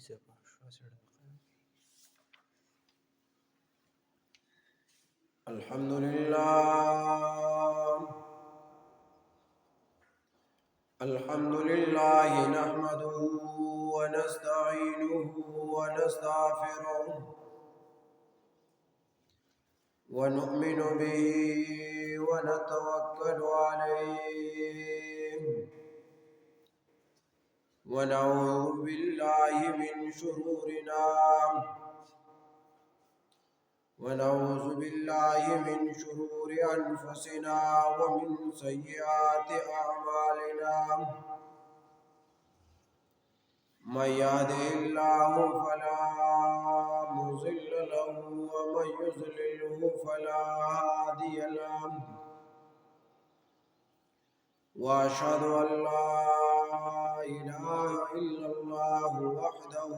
الحمد لله نحمده ونستعينه ونستغفره ونؤمن به ونتوكل عليه ونعوذ بالله من شرورنا أنفسنا ومن سيئات أعمالنا من يهده الله فلا مضل له ومن يضلله فلا هادي له وأشهد أن لا إله إلا الله وحده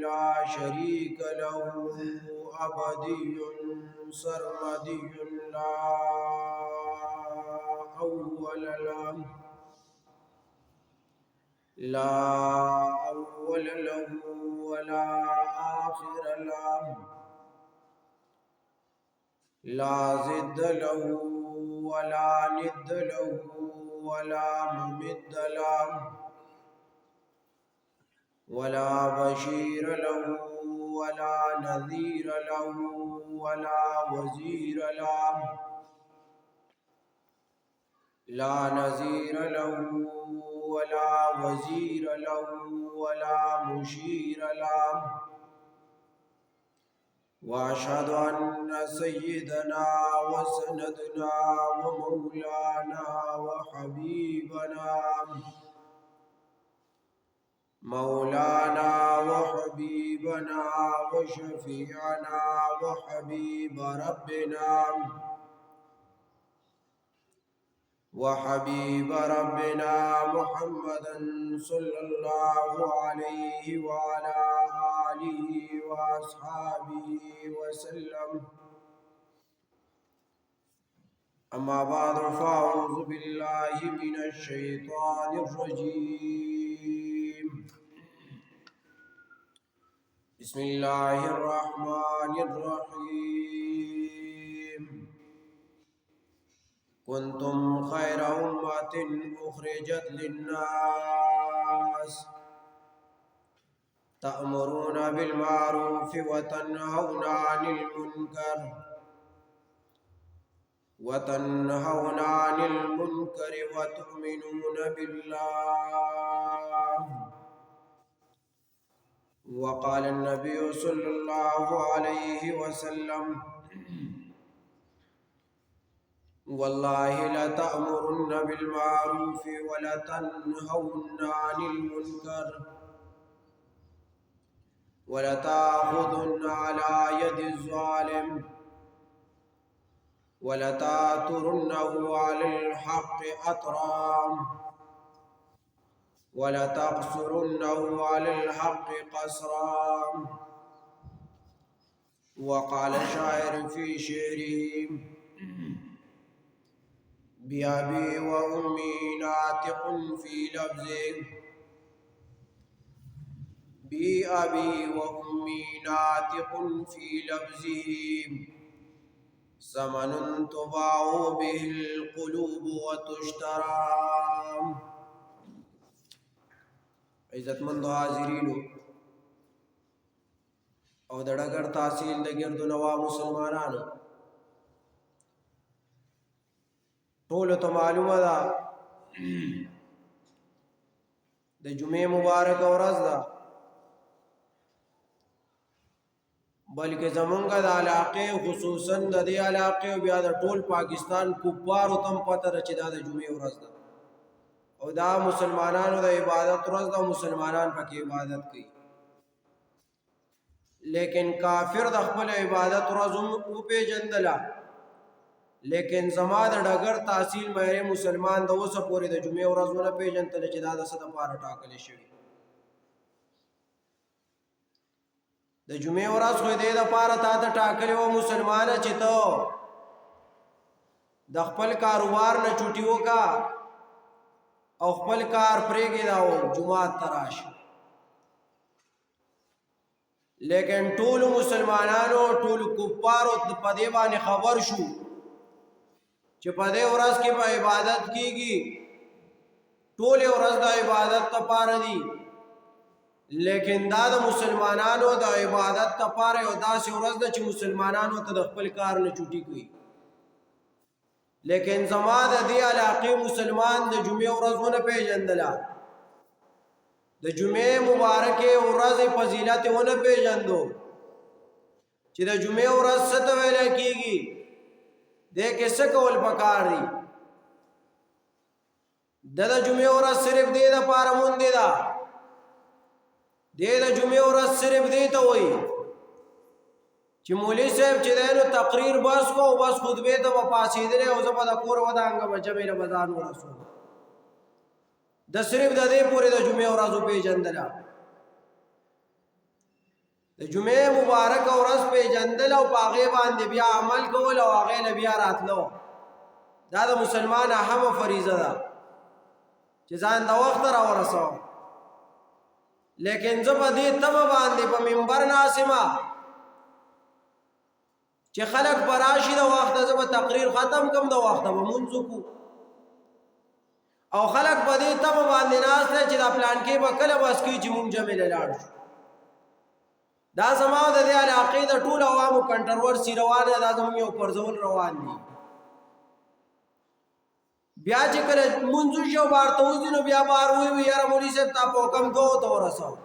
لا شريك له أبدي سرمدي لا أول له ولا آخر له لا ضد له ولا ند له ولا ممد له ولا بشير له ولا نذير له ولا وزير له لا نذير له ولا وزير له ولا مشير له وأشهد أن سيدنا وسندنا ومولانا وحبيبنا وشفيعنا وحبيب ربنا محمدا صلى الله عليه وعلى آله وأصحابه وسلم. أما بعد فأعوذ بالله من الشيطان الرجيم. بسم الله الرحمن الرحيم. كنتم خير أمة أخرجت للناس تأمرون بالمعروف وتنهون عن المنكر وتؤمنون بالله. وقال النبي صلى الله عليه وسلم: والله لتأمرن بالمعروف ولتنهون عن المنكر ولتأخذن على يد الظالم ولتأترنه على الحق أترا ولتقصرنه على الحق قصرا. وقال الشاعر في شعره: بأبي وأمي ناطق في لفظه ثمن تباع به القلوب وتشترى. عزتمند حاضرینو او د ډګر تحصیل د ګردو نوا مسلمانانو، ټولو ته معلومه ده د جمعې مبارکه ورځ ده، بلکې زمونږ د علاقې خصوصا د دې علاقې او بیا د ټول پاکستان کفارو ته هم پته ده چې دا د جمعې ورځ ده او دا مسلمانانو د عبادت ورځ ده او مسلمانان پکې عبادت کوي. لیکن کافر د خپل عبادت ورځ هم وپېژندله، لیکن زما د ډګر تحصیل مېرې مسلمان د اوسه پورې د جمعې ورځ ونه پېژندله چې دا د څه دپاره ټاکلې شوې. د جمعې ورځ خو دې دپاره تا ته ټاکلې وه مسلمانه چې ته د خپل کاروبار نه چوټي وکړه او خپل کار پرېږدي دا او جماعت ته راشي. لیکن ټولو مسلمانانو ټولو کفارو په دې باندې خبر شو چې په دې ورځ کې به عبادت کیږي، ټولې ورځ د عبادت لپاره دي، لیکن دا د مسلمانانو د عبادت لپاره یو داسې ورځ ده چې مسلمانانو ته د خپل کار نه چوټي کوي. لیکن زما د دې علاقې مسلمان د جمعې ورځ ونه پیژندله، د جمعې مبارکې ورځې فضیلت ونه پیژندو چې د جمعې ورځ څه ته ویلی کېږي، دې کې څه کول پکار دي. د جمعې ورځ صرف دې دپاره موندې ده، دې د جمعې ورځ صرف دې ته وایي چې مولوي صاحب چې دی نو تقریر بس کو او بس خطبې ته به پاڅېدلی او زه به د کور ودانګه به جمعې نه به ځان ورسوم. د صرف د دې پورې د جمعې ورځ وپېژندله، د جمعې مبارکه ورځ پېژندل او په هغې باندې بیا عمل کول او هغې نه بیا راتلو، دا د مسلمان اهمه فریضه ده چې ځان د وخته راورسوم. لیکن زه په دې تمه باندې په منبر ناسمه چې خلک به راشي د وخته، زه به تقریر ختم کم د وخته به مونځ وکړو، او خلک په دې تمه باندې ناست دی چې دا پلانکې به کله بس کوي چې مونږ جمعې له لاړ شو. دا زما د دې علاقې د ټولو عوامو کنټرورسي روانه ده، دا زموږ یو پرځول روان دي. بیا چې کله مونځ وشي او بار ته وځي نو بیا بار ووایي یاره مولوي صاحب تا په حکم دوو ته ورسوه،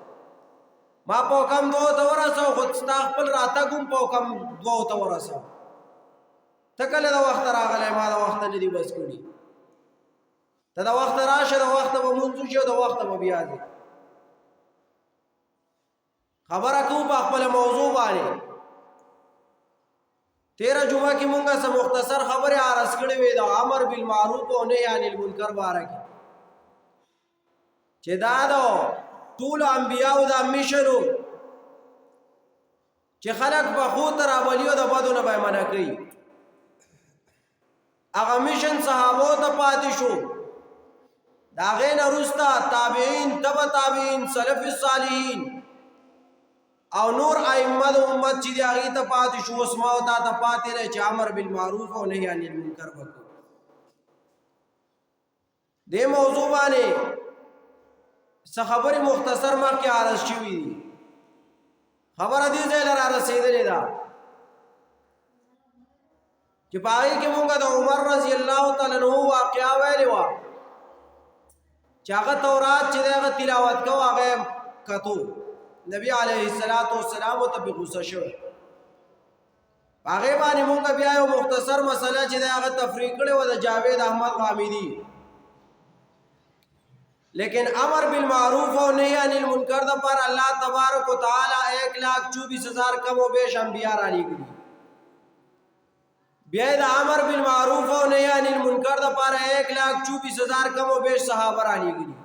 ما په حکم دوو ته ورسوه، خو ستا خپل راتګ هم په حکم دوو ته ورسوه. ته کله د وخته راغلی، ما د وخته نه دي بس کړي، ته د وخته راشه، د وخته به مونځ وشي او د وخته به بیا ځي. خبره کوو په خپله موضوع باندې. تیره جمعه کې مونږه څه مختصر خبرې عرض کړې وې د امر بالمعروف او نهي عن المنکر باره کې، چې دا د ټولو انبیاو دا میشن و چې خلک په ښو ته رابلي او د بدو نه به یې منع کوي. هغه میشن صحابو ته پاتې شو، د هغې نه وروسته تابعین، تبع تابعین، سلف الصالحین او نور ائمه د امت چې د هغې ته پاتې شو. اوس ما او تا ته پاتې دی چې امر بالمعروف او نهي عن المنکر وکړو. دې موضوع باندې څه خبرې مختصر مخکې عرض شوي دي. خبره دې ځای له رارسېدلې ده چې په هغې کې مونږ د عمر رضی الله تعالی عنه واقعه ویلې وه چې هغه تورات چې دی هغه تلاوت کو، هغه یې کتو، نبی علیه السلام ته پې غوسه شوی. په هغې باندې مونږ بیا یو مختصر مسله چې دی هغه تفریح کړې وه د جاوید احمد غامدي. لیکن امر بالمعروف او نهی عن المنکر دپاره الله تبارک و تعالی 1,24,000 کم و بیش انبیا رالیږلي. بیا د امر بالمعروف او نهی عن المنکر دپاره 1,24,000 کم و بیش صحابه رالیږلي.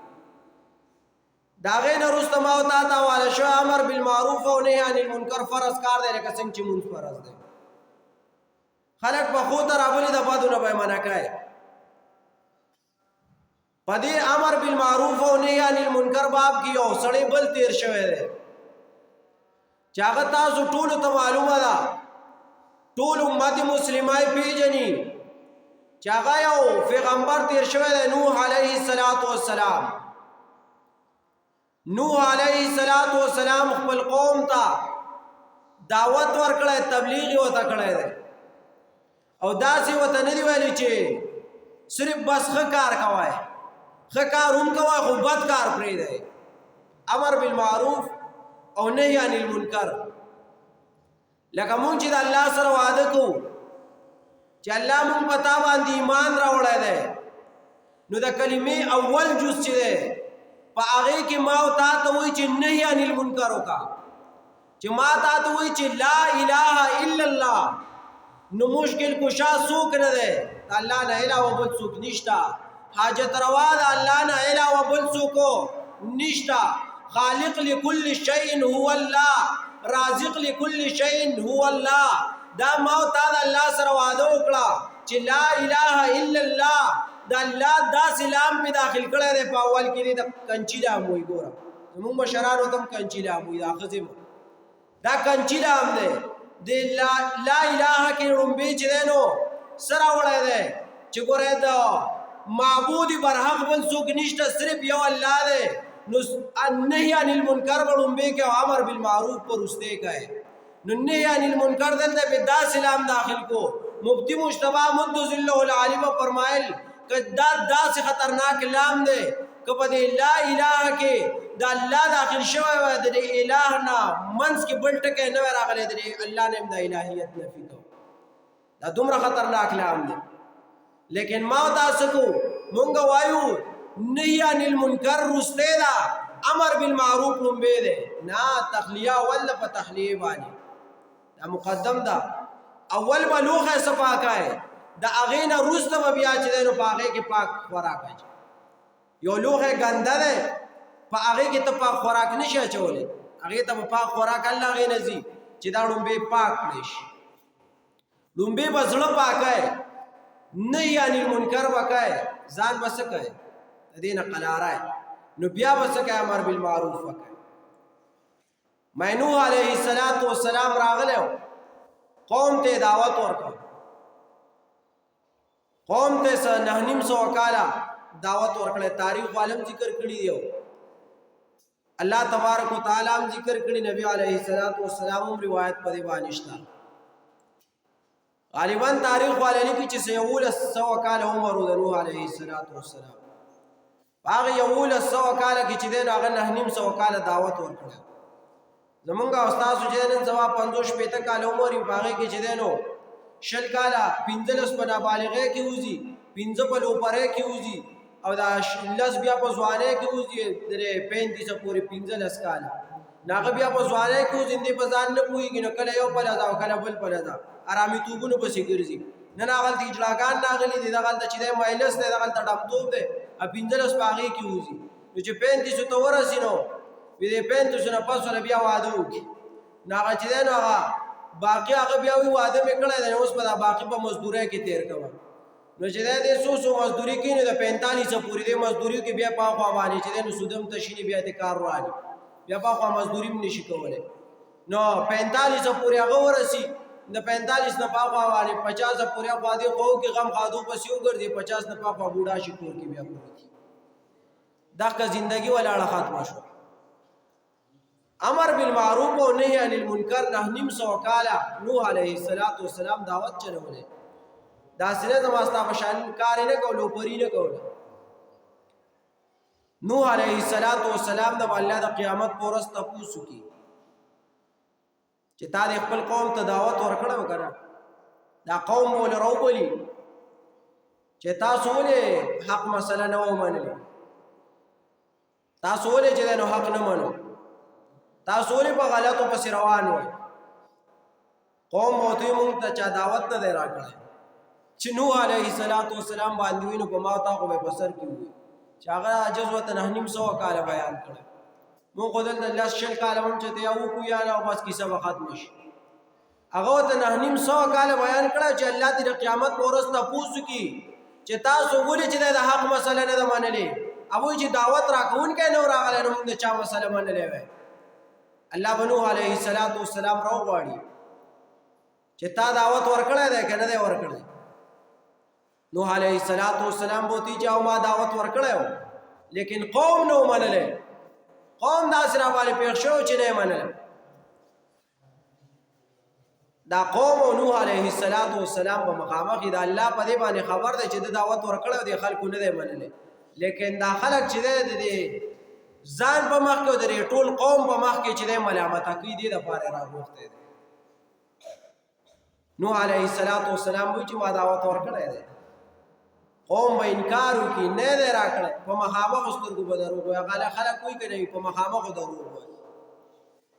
د هغې نه وروسته ما او تا ته حواله شوی امر بالمعروف او نهی عن المنکر فرض کار دی، لکه څنګه چې مونځ فرض دی. خلک په ښو ته رابلي، د بدو نه به یې منع کوي. په دې امر بالمعروف او نهي عن المنکر باب کې یو سړی بل تیر شوی دی چې هغه تاسو ټولو ته معلومه ده، ټول امت مسلمه یې پیژني چې هغه یو پیغمبر تیر شوی دی، نوح علیه السلام. نوح علیه السلام خپل قوم ته دعوت ورکړی، تبلیغ یې ورته کړی دی، او داسې ورته نه دي ویلي چې صرف بس ښه کار کوئ، ښه کار هم کوئ خو بد کار پرېږدئ. امر بالمعروف او نهي عن المنکر. لکه مونږ چې د الله سره وعده کوو چې الله مونږ په تا باندې ایمان راوړی دی، نو د کلمې اول جز چې دی په هغې کې ما او تا ته وایي چې نهي عن المنکر وکړه، چې ما تا ته وایي چې لا اله الا الله. نو مشکل کشا څوک نه دی، د الله نه علاوه بل څوک نشته. حاجت روا د الله نه علاوه بل څوک نشته. خالق لكل شيء هو الله، رازق لكل شيء هو الله. دا ما او تا د الله سره وعده وکړه چې لا اله الا الله دا الله داسې لام په داخل کړی دی په اول کې د کنچي لام وایي. ګوره زمونږ مشرانو ته هم کنچي لام وایي، دا ښځې دا کنچي لام دی. د لا اله کې ړومبې چې دی نو څه راوړی دی چې ګوره د معبود برحق بل څوک نشته، صرف یو الله دی. نو نهی عن المنکر به ړومبې کې او امر بالمعروف په وروستی کوي. نو نهی عن المنکر دلته په داسې لام داخل کو. مفتی مجتبی مد ظله العالی به فرمایل که دا داسې خطرناک لام دی که په دې لا اله کې د الله داخل شوی وای د اله نه منځ کې بل ټکی نه وای راغلی، د الله نه هم د الهیت نفي کو. دا دومره خطرناک لام دی. لیکن ما تاسو کو مونږ وایو نهی عن المنکر رسته دا، امر بالمعروف لومبه دی. نه تخلیه ولا په تحلیه باندې دا مقدم دا. اول به لوښی صفاکای د هغې نه وروسته به بیا چې دی نو په هغې کې پاک خوراک اچوي. یو لوښی ګنده دی په هغې کې ته پاک خوراک نشي اچولی، هغې ته به پاک خوراک الله هغې نه ځي چې دا ړومبې پاک کړی شي. ړومبې به زړه پاکای، نهی عن المنکر به کوی، ځان به څه کوی د دې نه قلارای، نو بیا به څه کوی امر بالمعروف به کوی. نوح علیه السلام راغلی قوم ته دعوت ورکړ، قوم ته 900 کاله دعوت ورکړه. تاریخ عالم ذکر کړی دی، الله تبارک وتعالی هم ذکر کړی، نبی علیه السلام هم روایت په دې باندې شته. غالبا تاریخ والے لیکي چې 100 کاله عمر د نوح علیه السلام. هغه 100 کاله کې چې دی نو هغه 900 کاله دعوت ورکړه. زمونږ استاد چې نن سبا 50-60 کاله عمر یې هغې کې چې دی نو 20 کاله 15 په نابالغۍ کې وځي، 15 په لوپرۍ کې وځي، او دا 10 بیا په ځوانۍ کې وځي، 35 پورې 15 کاله هغه بیا په ځوانۍ کې وځي. دې په ځان نه پوهېږي، نو کله یو پله ځه او کله بل پله ځه، ارامي توبونو پسې ګرځي. نن هغلته اجلاګان راغلي دي، دغلته چې دی مایلس دی، دغلته ډمتوب دی، 15 په هغې کې وځي. نو چې 35 ته ورسي نو د 35 نه پس له بیا واده وکړي، نو هغه چې دی نو هغه باقي هغه بیا وایي واده مې کړی دی، اوس به دا باقي په مزدورۍ کې تېر کوه. نو چې دی څو مزدوري کوي نو د 45 پورې دی مزدوري کې بیا پاخوا باندې چې دی نو سودم تشیني بیا د کار رالي، بیا پاخوا مزدوري هم نشي کولی. نو 45 پورې هغه ورسي، د 45 نه پاخوا باندې 50 پورې خوا دې خو کې غم خادو پسې وګرځي، 50 نه پاخوا بوډا شي کور کې بیا پوره کړي. دغه زندگی ولاړه ختمه شوه. امر بالمعروف او نهی عن المنکر 900 کاله نوح علیه السلام دعوت چلولې. دا سره د واسطه بشان کار نه کولو، پری نه کولو. نوح علیه السلام د الله د قیامت پورس تاسو کی چې تا د خپل قوم ته دعوت ورکړه وکړه، دا قوم ول راوبلی چې تاسو ولې حق مسله نه ومنلې، تاسو ولې چې نو حق نه منو، تاسو ولې په غلطو پسې روان وای. قوم موتی مونږ ته چا دعوت نه دی راکړی چې نوح علیه السلام باندې وي نو په ما تا خو به په سر کې وي چې هغه عجز ورته 900 کاله بیان کړی. مونږ خو دلته 10 کاله هم چې دی او کو یا نه بس کیسه به ختم شي. هغه ورته 900 کاله بیان کړی چې الله دې د قیامت په ورځ تپوس کړي چې تاسو ولې چې د حق مسله نه ده منلې، ابوی چې دعوت راکوونکی نه راغلی نو موږ د چا مسله منلې وای. الله به نوح علیه السلام راوغواړي چې تا دعوت ورکړی دی که نه دی ورکړی. نوح علیه السلام بوتی چې او ما دعوت ورکړی و لیکن قوم نه ومنلی، قوم داسې راباندې پېښ شوی چې نه یې منلی. دا قوم او نوح علیه السلام به مخامخ د الله په دې باندې خبر دی چې د دعوت ورکړی د خلکو نه دی منلی، لیکن دا خلک چې دی ځان په مخ کې او د ټول قوم په مخ کې چې دی ملامته کوي، دې دپاره راغوښتی دی. نوح علیه السلام وایي چې ما دعوت ورکړی دی، قوم به انکار وکړي نه دی راکړی، په مخامخو سترګو به دروغ وایي. هغه خلک وایي که نه وي په مخامخو دروغ وایي،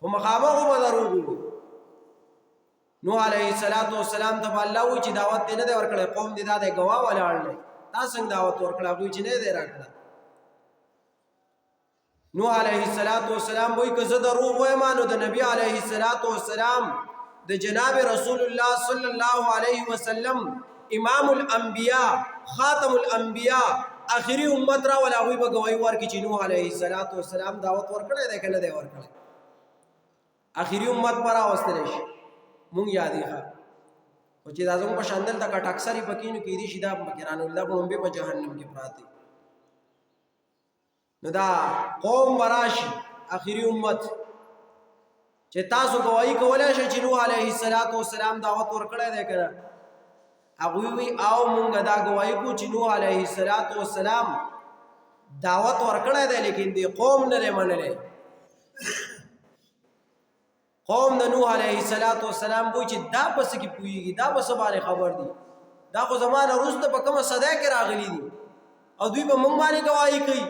په مخامخو به دروغ وایي. نوح علیه السلام ته به الله وایي چې دعوت دې نه دی ورکړی، قوم دې دا دی ګواه ولاړ دی، تا څنګه دعوت ورکړه؟ هغوی چې نه دی راکړی. نوح علیه السلام وایي که زه دروغ وایم نو د نبی علیه السلام د جناب رسول الله صلی الله علیه وسلم امام الانبیاء خاتم الانبیاء آخری امت را ولا هغوی به ګواهي ورکړي چې نوح علیه السلام دعوت ورکړی دی که نه دی ورکړی آخری امت به راوستلی شي مونږ یادې ښه خو چې دا زموږ په شان دلته کټ اکثر یې پکې نو کېدای شي دا مکران الله به لومبې په جهنم کې پراته نو دا قوم به راشي آخری امت چې تاسو ګواهي کولی شئ چې نوح علیه السلام دعوت ورکړی دی که نه هغوی وی او مونږ دا ګواهي کوو چې نوح علیه السلام دعوت ورکړی دی لیکن دی قوم نه دی منلی قوم د نوح علیه السلام وایي چې دا په څه کې پوهېږي دا په څه باندې خبر دي دا خو زما نه وروسته په کومه صدی کې راغلي دي او دوی به مونږ باندې ګواهي کوي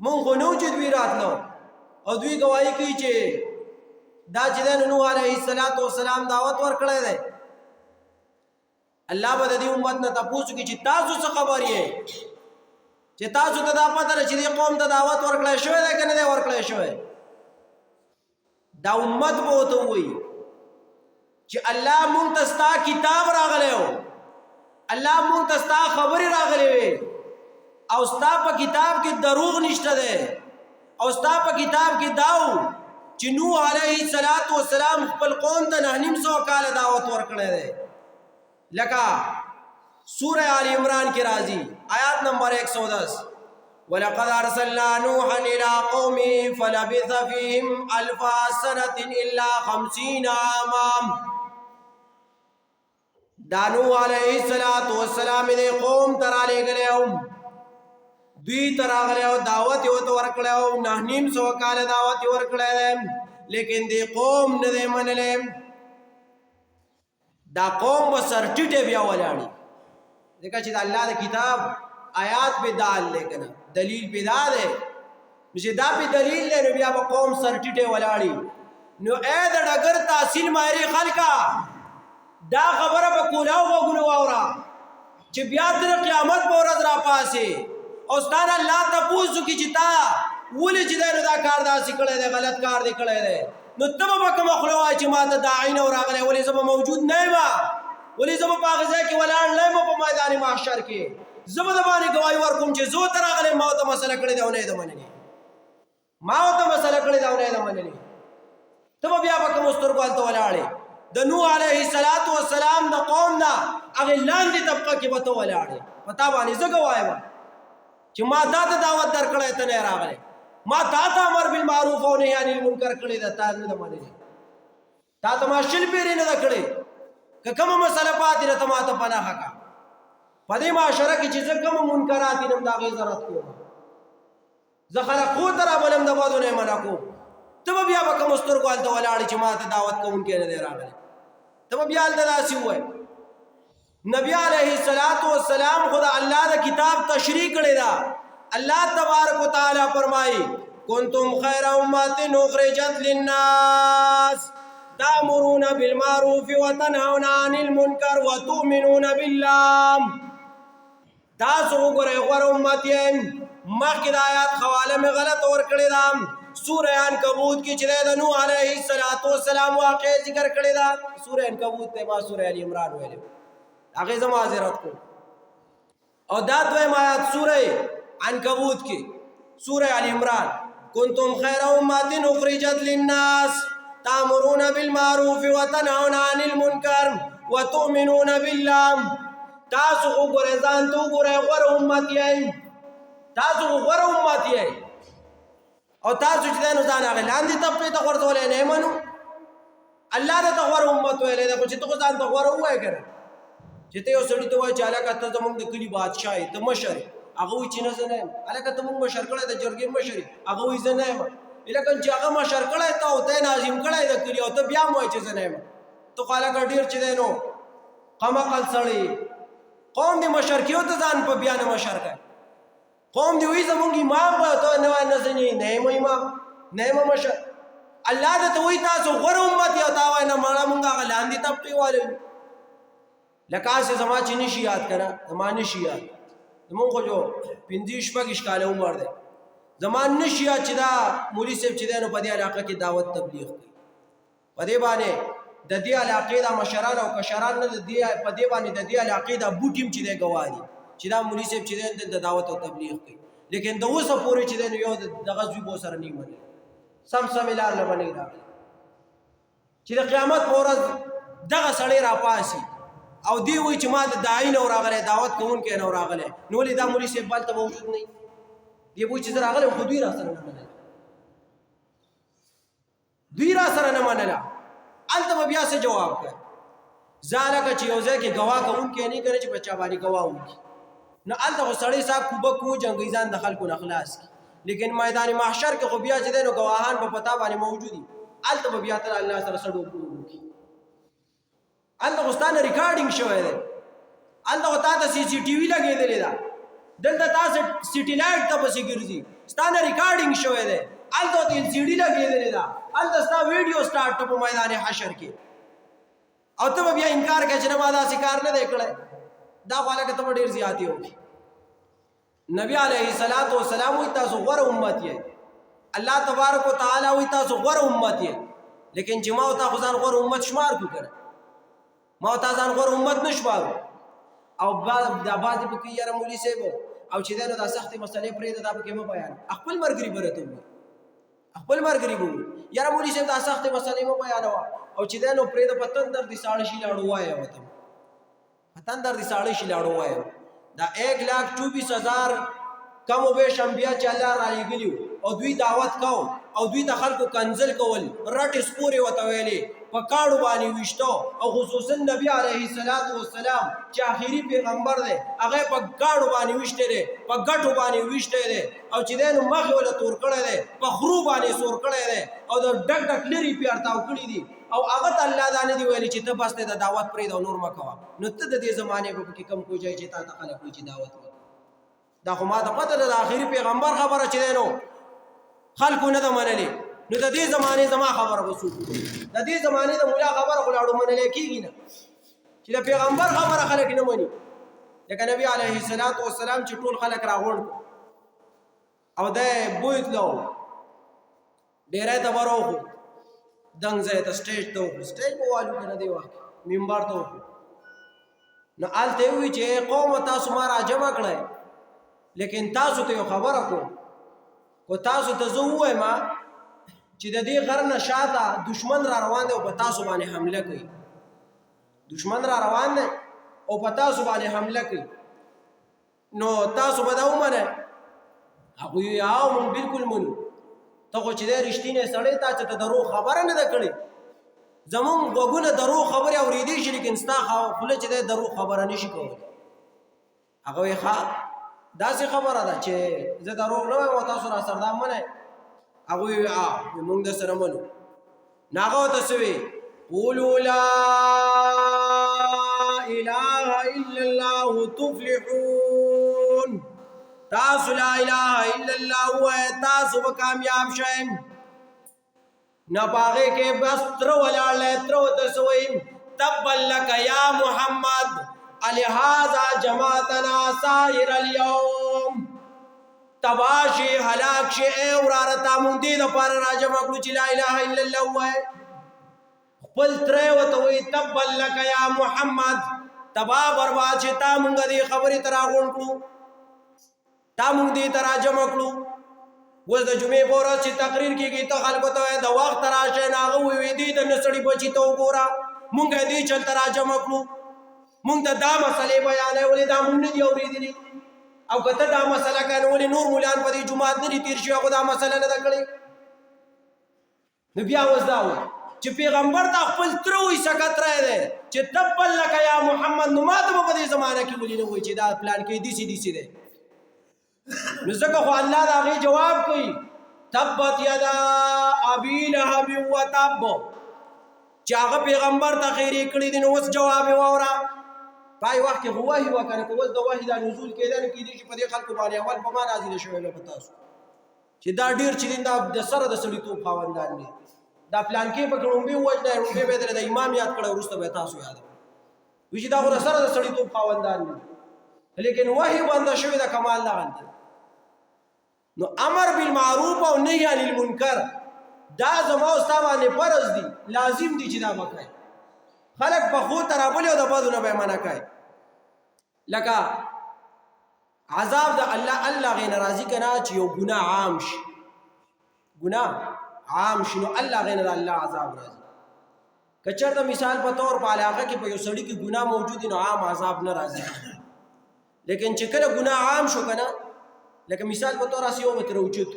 مونږ خو نه وو چې دوی راتلو او دوی ګواهي کوي چې دا چې دی نوح علیه السلام دعوت ورکړی دی الله به د دې امت نه تپوس کوي چې تاسو څه خبر یې چې تاسو ته دا پته ده چې دې قوم ته دعوت ورکړی شوی دی که نه دی ورکړی شوی دا امت به ورته ووایي چې الله مونږ ته ستا کتاب راغلی و الله مونږ ته ستا خبرې راغلې وې او ستا په کتاب کې دروغ نشته دی او ستا په کتاب کې دا و چې نوح علیه السلام خپل قوم ته 950 کاله دعوت ورکړی دی لکه سورہ آل عمران کی راضی آیات نمبر 110 وَلَقَدْ أَرْسَلْنَا نُوحًا إِلَىٰ قَوْمِهِ فَلَبِثَ فِيهِمْ أَلْفَ سَنَةٍ إِلَّا 50 عَامًا دا نوح علیہ السلام دے قوم ترالے گلے دوی تراغلے دعوت ورته ورکړو 950 کال دعوت ورکړل لیکن دی قوم نه دی منلې دا قوم به سرټیټه بیا ولاړی ځکه چې د الله د کتاب آیات په دال لیکنه دلیل پیدا ده چې دا په دلیل نه بیا به قوم سرټیټه ولاړی نو اې د ډګر تحصیل مایری خلکا دا خبره به کولاو وګونو اورا چې بیا تر قیامت په ورځ را پاسه او ستانه الله ته پوښتنه کی چې تا ولې چې دا کار داسې کړی دی غلط کار دی کړی دی نو تبه به کوم خلوای چې ما ته داعی نه راغلی ولې زما موجود نه ما ولې زما په هغه ځای کې ولاړ نه ما په میدان محشر کې زما د باندې ګواهي ورکوم چې زه ته راغلی ما ته مسله کړې ده او نه ده منلې ما ته مسله کړې ده او نه ده منلې تبه بیا به کوم سترګو هلته ولاړې د نوح علیه السلام د قوم نه هغې لاندې طبقه کې به ته ولاړې په تا باندې زه ګواهی وم چې ما تا ته دعوت درکړی ته نه راغلی ما تا ته امر بالمعروف او نهی عن المنکر کړی ده تا نه ده منلې تا ته ما شل پیرې نه ده کړې که کومه مسله پاتې ده ته ما ته پناه کړه په دې معاشره کې چې زه کوم منکرات دي د هغې ضرورت کوم زه خلک خو ته رابلم د بدو نه یې منع کوم ته به بیا به کومو سترګو هلته ولاړې چې ما ته دعوت کوونکی نه دی راغلی ته به بیا هلته داسې ووایې نبی علیه السلام خو د الله د کتاب تشریح کړې ده اللہ تبارک و تعالی فرمائی کنتم خیر امت اخرجت للناس تأمرون بالمعروف وتنهون عن المنکر وتؤمنون بالله تاسو وګورئ غوره امت یې مخکې د آیات حواله مې غلط ورکړې ده سورہ عنکبوت کې چې د نوح علیه السلام واقع ذکر کړې ده سورہ عنکبوت ته ما سورہ ال عمران ویلې هغې زه معذرت کوم او دا دویم آیات سورہ عنکبوت کی سورہ آل عمران کنتم خیر امت اخرجت للناس تامرون بالمعروف وتنهون عن المنکر وتؤمنون بالله تاسو وګورئ ځان ته وګورئ غوره امت یې تاسو غوره امت یې او تاسو چې دی نو ځان هغې لاندې طبقې ته غورځولی نه یې منو الله درته غوره امت ویلی دی خو چې ته خو ځان ته غوره ووایې که نه چې ته یو سړي ته وایې چې هلکه ته زموږ د کلي بادشاه یې ته مشر یې هغه وایي چې نه زه نه یم هلکه ته موږ مشر کړی د جرګې مشر یې هغه وایي زه نه یم هلکه چې هغه مشر کړی ته او ته یې ناظم کړی د کلي او ته بیا هم وایې چې زه نه یم ته خو هلکه ډېر چې دی نو کم عقل سړی قوم دې مشر کړي ته ځان په بیا نه مشر کړی قوم دې وایي زموږ امام به ته نه وایې نه زه نه یم امام نه یم مشر الله درته وایي تاسو غوره امت یې او تا وایې نه مړه مونږ هغه لاندې طبقې والی یو لکه هسې زما چې نشي یاد که نه زما نشي یاد زمونږ خو جو 15-16 کاله عمر دی زما نشي یاد چې دا مولي صاحب چې دی نو په دې علاقه کې دعوت تبلیغ کوي په دې باندې د دې علاقې دا مشران او کشران نه د دې په دې باندې د دې علاقې دا بوټیم چې دی ګواه دي چې دا مولوي صاحب چې دی د دعوت او تبلیغ کوي لیکن د اوسه پورې چې دی نو یو دغه زوی به سره نه مني سم لار نه بني راغلی چې د قیامت په ورځ دغه سړی راپاسي او دی وایي چې ما د داعی نه راغلی دعوت کوونکی نه راغلی نو ولې دا مولوي صاحب بل ته موجود نه دی وایي چې زه راغلی خو دوی را سره نه منله دوی را سره نه منله هلته به بیا څه جواب کوي زه هلکه چې یو ځای کې ګواه کوونکی نه کوي چې په چا باندې ګواه وکړي نو هلته خو سړی صاحب کوبک وجنګوي ځان د خلکو نه خلاص کړي لیکن میدان محشر کې خو بیا چې دی نو ګواهان به په تا باندې موجود دي هلته به بیا تر الله سره څه ډوب وکړي هلته خو ستا نه ریکارډینګ شوی دی هلته خو تا ته سی سی ټي وي لګېدلې ده دلته تا سیټیلایټ ته پسې ګرځي ستا نه ریکارډینګ شوی دی هلته ته ایل سی ډي لګېدلې ده هلته ستا ویډیو سټارټ په میدان حشر کې او ته به بیا انکار کوې چې نه ما داسې کار نه دی کړی دا خو هلکه ته به ډېر زیاتې وکړي نبی علیه الصلاۃ والسلام وایي تاسو غوره امت یې الله تبارک وتعالی وایي تاسو غوره امت یې لیکن چې ما او تا خو ځان غوره امت شمار کړو که نه ما او تا ځان غوره امت نه شمارو او دا بعضې پکې یاره مولي صاحب او چې دی نو دا سختې مسلې پرېږده دا پکې مه بیان خپل ملګري به راته ووایي خپل ملګري به ووایي یاره مولي صاحب دا سختې مسلې مه بیانوه او چې دی نو پرېږده په تندر دې ساړه شي لاړو ووایه ورته په تندر دې ساړه شي لاړو ووایه دا 1,24,000 کم و بیش انبیاء چې الله را لېږلي او دوی دعوت کو او دوی ته خلکو کنځل کول رټې سپورې ورته ویلې په کاڼو باندې ویشتو او خصوصا نبی علیه الصلاۃ والسلام چې آخري پیغمبر دی هغه په کاڼو باندې ویشتی دی په ګټو باندې ویشتی دی او چې دی نو مخ یې ورله تور کړی دی په خرو باندې سور کړی دی او د ډک ډک لرې پې ارتاو کړي دي او هغه ته الله دا نه دي ویلي چې ته بس د دعوت پرېږده او نور مه کوه نو ته د دې زمانې به پکې کم کوی چې تا ته خلک وایي چې دعوت وکړه دا خو ما ته پته ده د آخري پیغمبر خبره چې دی نو خلکو نه ده منلې نو د دې زمانې زما خبره به څوک د دې زمانې د مولا خبره خو لاړو منلی کېږي نه چې د پیغمبر خبره خلک نه مني لکه نبي علیه الصلاۃ والسلام چې ټول خلک راغونډ او دی بوی تلو ډیری ته به راوخو دنګ ځای ته سټیج ته وخو سټیج به والو که نه دی وخت منبر ته وخو نو هلته یې ووایي چې قومه تاسو ما راجمع کړی لیکن تاسو ته یو خبره کوم کو تاسو ته زه ووایم چې د دې غر نه شاته دشمن را روان دی او په تاسو باندې حمله کوي دشمن را روان دی او په تاسو باندې حمله کوي نو تاسو به دا ومنئ هغوی وایي او موږ بلکل منو ته خو چې دی رښتینی سړی تا چې ته دروغ خبره نه ده کړې زمونږ غوږونه دروغ خبرې اورېدی شي لیکن ستا خوله چې دی دروغ خبره نه شي کولی هغه وایي ښه داسې خبره ده چې زه دروغ نه وایم او تاسو را سره دا منئ هغوی وایي موږ در سره منو نو هغه ورته څه وایي قولوا لا اله الا الله تفلحون تاسو لا اله الا الله ووایئ تاسو به کامیاب شئ نه په هغې کې بس تره ولاړ دی تره ورته څه وایي تبا لک یا محمد الهذا جماعتنا سائر اليوم تباشی هلاک شي اے وراره تا مونږ دې دپاره راجمع کړو چې لا اله الا الله ووایئ خپل تره ورته وایي تبا لک یا محمد تبا برباد شي تا مونږ دې خبرې ته راغونډ کړو تا مونږ دې ته راجمع کړو اوس د جمعې په ورځ چې تقریر کېږي ته خلکو ته وایې د وخت راشئ نو هغه وایي دې د نسړي بچي ته وګوره مونږ یې دې چلته راجمع کړو مونږ ته دا مسلې بیانوي ولې دا مونږ نه دي اورېدلي او که ته دا مسله کوې نو ولې نور مولان په دې جومات نه دي تېر شوي هغو دا مسله نه ده کړې نو بیا اوس دا وایي چې پیغمبر ته خپل تره وایي سکتری دی چې تبا لک یا محمد نو ما ته به په دې زمانه کې ولې نه وایي چې دا پلان کې دیسې دیسې دی نو ځکه خو الله د هغې جواب کوي تبت یدا ابي لهب وتب چې هغه پیغمبر ته خیرې کړي دي نو اوس جواب یې واوره پای وخت کې خو وحي وه که نه که اوس د وحي دا نزول کېده نو کېدای شي په دې خلکو باندې اول په ما نازله شوی نه په تاسو چې دا ډېر چې دي دا د سره د سړیتوب خاوندان دي دا پلانکې پکې ړومبې ووژنی ړومبې به یې د امام یاد کړی وروسته به یې تاسو یادوئ وایي چې دا خو د سره د سړیتوب خاوندان دي لیکن وحي بنده شوې ده کمال دغلته نو امر بالمعروف او نهي عن المنکر دا زما او ستا باندې فرض دي لازم دي چې دا وکړئ خلق په خو ترابلی او د بدو نه به منع کوي لکه عذاب د الله غي ناراضي کنا چې یو ګناه عام شي ګناه عام شنو الله غي نه الله عذاب راځي کچر د مثال په تور په علاقه کې په یو سړی کې ګناه موجود نو عام عذاب نه راځي لیکن چې کله ګناه عام شو کنه لکه مثال په تور اسی یو متر اوچت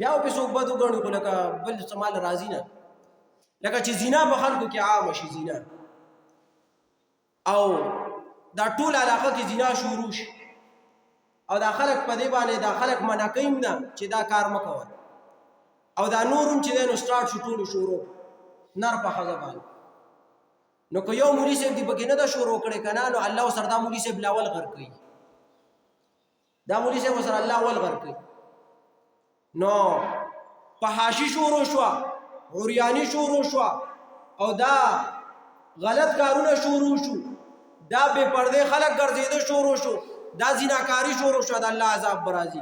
بیا په څوک بدو غړو کو لکه بل سمال راځي نه لکه چې زنا په خلکو کې عام شي زنا او دا ټول علاقه کې زنا شروع شي او دا خلک په دې باندې دا خلک منع کوي نه چې دا کار مکوه او دا نورم چې نو سٹارټ شټول شروع نر په خزه باندې نو که یو مولوی صاحب دی بګینه دا شروع کړي کنه نو الله سره دا مولوی صاحب لاول غر کوي دا مولوی صاحب سره الله اول غر کوي نو په حاشی شروع شو عریانی شروع شو او دا غلط کارونه شروع شو دا بے پردے خلق ګرځیدو شروع شو دا زیناکاری شروع شو دا الله عذاب برازي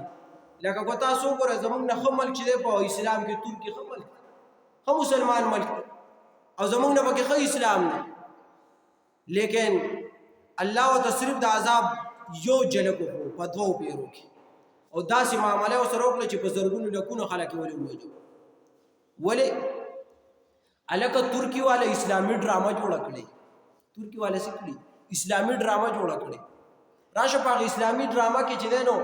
لکه کو تاسو ګره زمونږ نه خمل چې په اسلام کې ترکی خمل خو مسلمان ملک او زمونږ نه پکې خو اسلام نه لیکن الله او تصریف د عذاب یو جلکو په دوو پیرو کې او داسې معاملې سره وکړي چې په زرګونو لکونو خلک ولې وځو ولې الکه ترکی والا اسلامي ډرامه جوړ کړي ترکی والا سکلی اسلامي ډرامه جوړ کړي راشه په اسلامي ډرامه کې چې دینو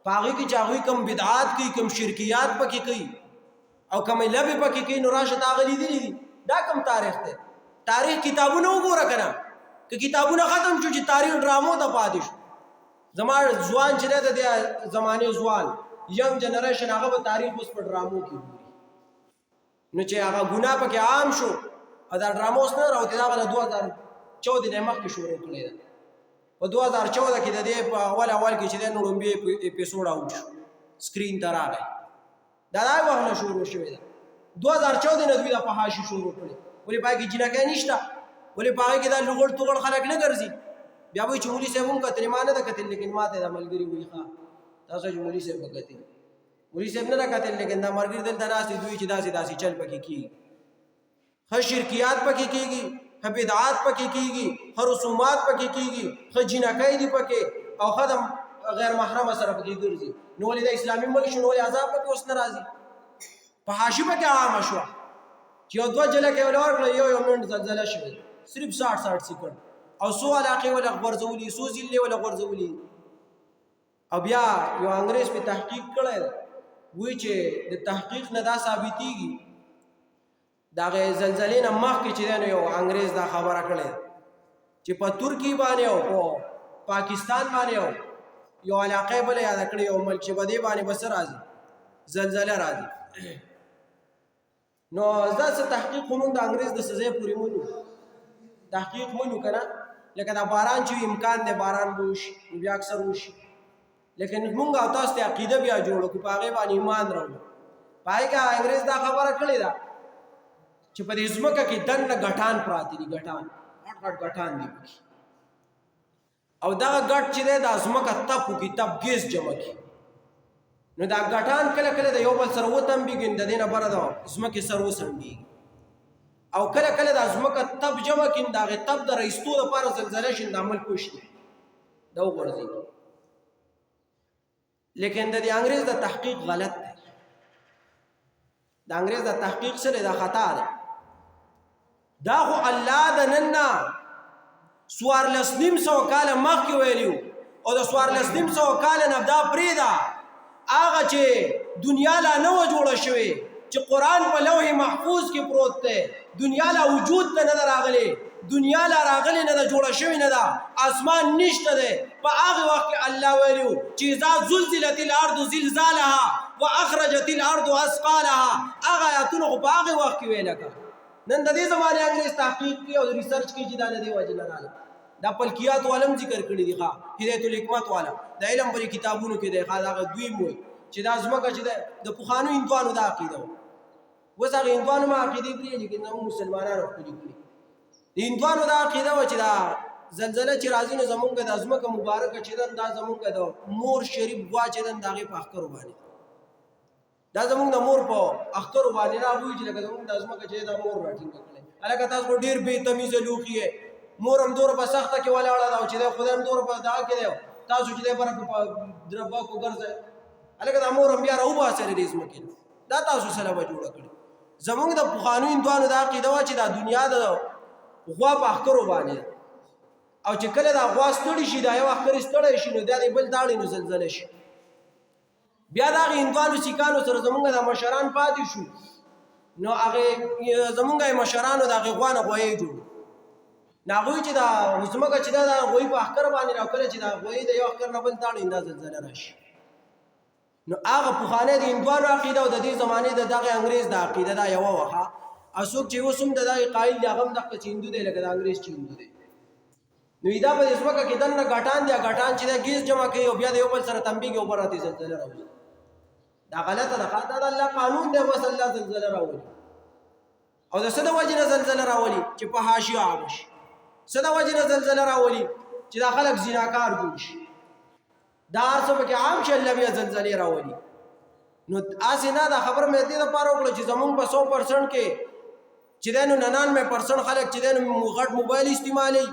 پاغي کې چاغوي کم بدعات کوي کم شرکیات پکې کوي او کم لبه پکې کوي نو راشه تاغلی دي دا کم تاریخ ته تاریخ کتابونه وګوره کنه که کتابونه ختم شو چې تاریخ ډرامو ته پاتې شو زموږ ځوان چې د زمانه ځوان ینګ جنریشن هغه به تاریخ اوس په ډرامو کې ګوري نو چې هغه ګناه پکې عام شو او دا ډرامو اوس نه راوته دا 2014 نه مخکې شروع کړی دا په 2014 کې د دې په اول کې چې د نوړمبي اپیسوډ اوټ سکرین ته راغی دا وهله شروع شوې ده 2014 نه دوی د فحاشي شروع کړي ولې پای کې جنګه نشته ولې پای کې دا لوړ توغړ خلک نه ګرځي بیا به چې مولوی صاحب هم کتل مانه ده کتل لیکن ماته د عملګری وي ښا تاسو چې مولوی صاحب وکړي مولوی صاحب نه کتل لیکن دا مرګ دل دراسي دوی چې داسي چل پکې کی خ شرکیات پکې کیږي بدعات پکې کیږي رسومات پکې کیږي خجینکای دی پکې او خدم غیر محرم سره پکې ګرځي نو ولې د اسلامي ملک شنو عذاب پکې اوس ناراضي په حاشیه پکې عام شو چې یو دوه جله کې ولور یو منټ زلزلہ شوه صرف 60 سکند او سو علاقه ولا غرزولي سو ځلې ولا غرزولي او بیا یو انګريز په تحقیق کړی وی چې د تحقیق نه دا ثابتېږي دا زلزلې نه مخکې چې یو انګريز دا خبره کړې چې په ترکی باندې او په پاکستان باندې یو علاقه بل یاد کړی یو ملک چې بده باندې بس راځي زلزلہ راځي نو ځکه تحقیق کوم د انګريز د سزا پوری مونږ تحقیق مونږ کړه لکه دا باران چې امکان دی باران وشي بیا اکثر وشي لیکن مونږ او تاسو ته عقیده بیا جوړو کو پاغه باندې ایمان راوړو پای کا انګريز دا خبره کړې ده چې په دې ځمکه کې دنه غټان پراتی دي غټان غټان دي او دا غټ چې د ځمکه تپو کې تپ ګیس جمع کی نو دا غټان کله کله د یو بل سره وتم بګین د دینه بره دا ځمکه سره وسنډي او کله کله د ځمکه تپ جمع کین دا غ تپ د رئیستو لپاره زلزلہ شین د عمل کوشش دا ورځي لیکن د انګريز د تحقیق غلط دی د انګريز د تحقیق سره دا خطا ده دا خو الله د نننا سوار لسنیم سو کال مخکې ویلیو او د سوار لسنیم سو کال نه دا پریدا هغه چې دنیا لا نه و جوړه شوی چې قران په لوح محفوظ کې پروت دی دنیا لا وجود ته نه راغلی دنیا لا راغلی نه جوړه شوی نه دا اسمان نشته دی په هغه وخت کې الله ویلیو چې اذا زلزلت الارض زلزالها واخرجت الارض اثقالها هغه آیاتونه په هغه وخت کې ویل کړه نن د دې زمانه انګلیس تحقیق کوي او ریسرچ کوي چې دا نه دی وجه نه راځي دا پلکیات علم ذکر کړی دی ښا هدایت الحکمت والا د علم په کتابونو کې دی ښا دا دوی موي چې دا زمکه چې د پوخانو هندوانو دا عقیده وسره هندوانو ما عقیده پری لیکن نو مسلمانانو خپل کړی د هندوانو دا عقیده و چې دا زلزلہ چې راځي نو زمونږ د ازمکه مبارکه چې دا زمونږ د مور شریف وا چې دا غي په اخکر باندې دا زمونږ د مور په اخکر باندې راوي چې لکه زمونږ د ازمکه چې دا مور راټینګ کړي الګا تاسو ډیر به تمیز لوخي مورم دور په سخته کې ولاړه دا چې خدای هم دور په دا کې دی تاسو چې پر دربا کو ګرځي الګا د مورم بیا راو باسه دې اسمه دا تاسو سره به جوړ کړی زمونږ د پخوانو هندوانو دا عقیده وا چې دا دنیا د غوا په اخکرو باندې او چې کله دا غوا ستړي شي دا یو اخکر ستړي شي نو دا بل داړي نو زلزلې شي بیا دا هندوانو سیکانو سره زمونږ د مشران پاتې شو نو هغه زمونږ مشرانو دا غوا نه غوي جوړ ناغوی چې دا وسمګه چې دا غوي په اخکر باندې راکله چې دا غوي د یو اخکر نه بل داړي نه زلزلې راشي نو هغه پخوانه د هندوانو عقیده او د دې زمانه د دغه انګريز د عقیده دا یو وخه اسوک چې وسوم د دغه قایل دی هغه د هندو دی لکه د انګريز چې هندو دی نو دا په اسمه کې دنه غټان دی غټان چې د گیس جمع کوي او بیا د یو بل سره تنبیه کې اوپر راځي زلزلہ راوړي دا غلطه ده دا الله قانون دی وس الله زلزلہ راوړي او د سده وجه زلزلہ راوړي چې په حاشیه عامش سده وجه زلزلہ راوړي چې دا خلک زیناکار جوړ شي دا ارڅ په کې عام شي الله بیا زلزلې راوړي نو اسنه دا خبر مې دې لپاره وکړه چې زمونږ په 100% کې چې دنو 99% خلک چې دنو غټ موبایل استعمالي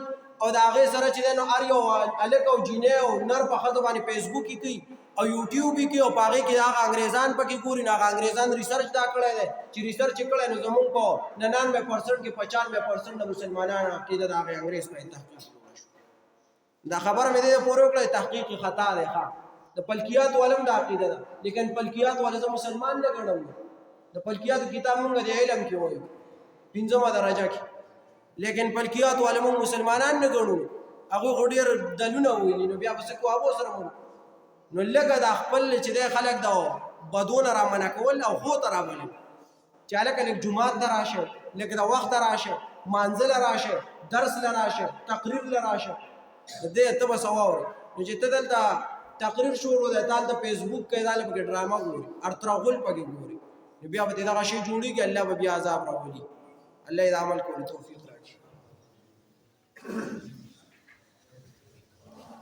او دا هغه سره چې دنو ار یو الک او جینې او نر په خدو باندې فیسبوک کې او یوټیوب کې او پاره کې هغه انګريزان پکې ګوري نه انګريزان ریسرچ دا کړی دی چې ریسرچ کړی نو زمونږ په 99% کې 95% د مسلمانانو عقیده دا هغه انګريز په تحقیق دا خبر مې دې پوره کړې تحقیق خطا ده ښا د پلکیات علم دا عقیده ده لیکن پلکیات ولې مسلمان نه ګڼم د پلکیات کتاب موږ د علم کې وایو پنځمه درجه کې لیکن پلکیات علم مسلمانان نه ګڼو هغه غوډیر دلونه ویلي نو بیا بس کو ابو سره مون نو لکه د خپل چې د خلک دا بدون را منع کول او خو تر راولي چې لکه لیک جمعه دراشه لکه د وخت راشه مانزل راشه درس راشه تقریر راشه دې ته بس اواور نو چې ته دلته تقریر شروع ده تال د فیسبوک کې داله په ډراما ګوري ارتراغول پکې ګوري بیا به دا شی جوړیږي الله به بیا عذاب راولي الله دې عمل کولو توفیق